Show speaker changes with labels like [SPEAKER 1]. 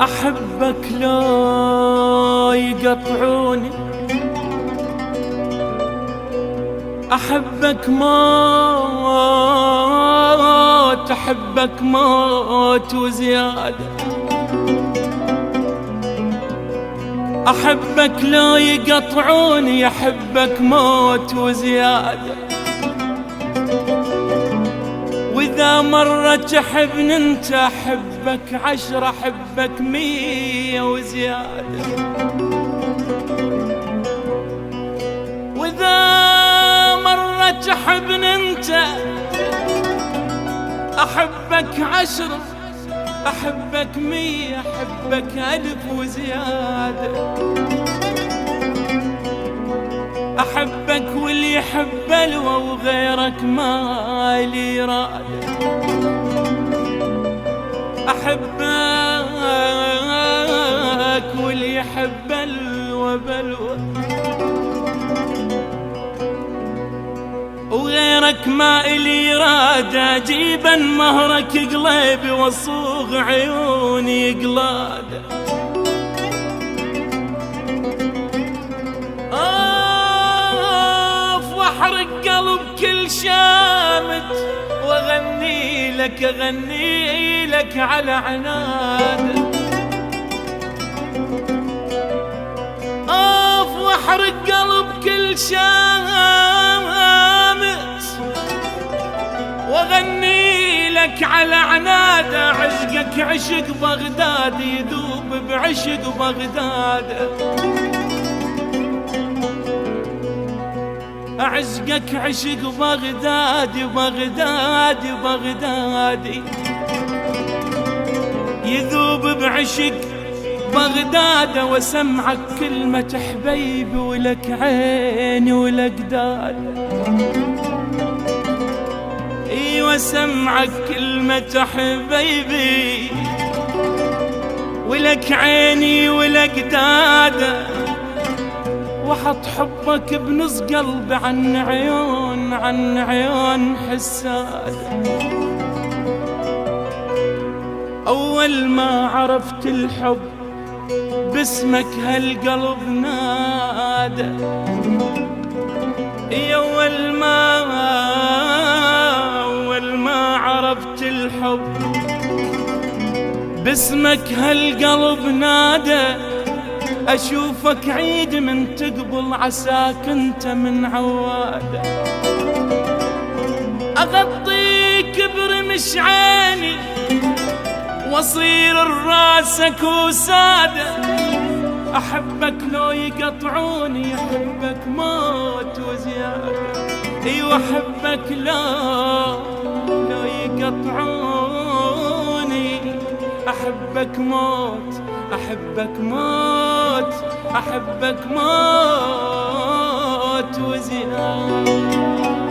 [SPEAKER 1] أحبك لو يقطعوني، أحبك موت، أحبك موت وزيادة. أحبك لو يقطعوني، أحبك موت وزيادة. وإذا مرة تحبني انت، أحبك 10، أحبك 100 وزيادة. وإذا مرة تحبني انت، أحبك 10، أحبك 100، أحبك 1000 وزيادة. أحبك واللي يحب الوى وغيرك ما لي إرادة. أحبك واللي يحب الوى بلوى، وغيرك ما إلي إرادة. جيبا مهرك قلبي وصوغ عيوني قلادة. واحرق قلب كل شامت، واغني لك اغني لك على عناد. واحرق قلب كل شامت، واغني لك على عناد. عشقك عشق بغداد، يذوب بعشق بغداد. عشقك عشق بغداد، بغداد بغدادي، يذوب بعشق بغداد. وسمعك كلمة حبيبي، ولك عيني ولك داد. ايوه سمعك كلمة حبيبي، ولك عيني ولك داد. وحط حبك بنص قلبي عن عيون، عن عيون حساد. أول ما عرفت الحب باسمك هالقلب نادى. أول ما عرفت الحب باسمك هالقلب نادى. أشوفك عيد من تقبل، عساك انت من عوادة. أغطيك برمش عيني، واصير راسك وسادة. أحبك لو يقطعوني، أحبك موت وزيادة. ايوه أحبك لو يقطعوني، أحبك موت، أحبك موت، أحبك موت وزيادة.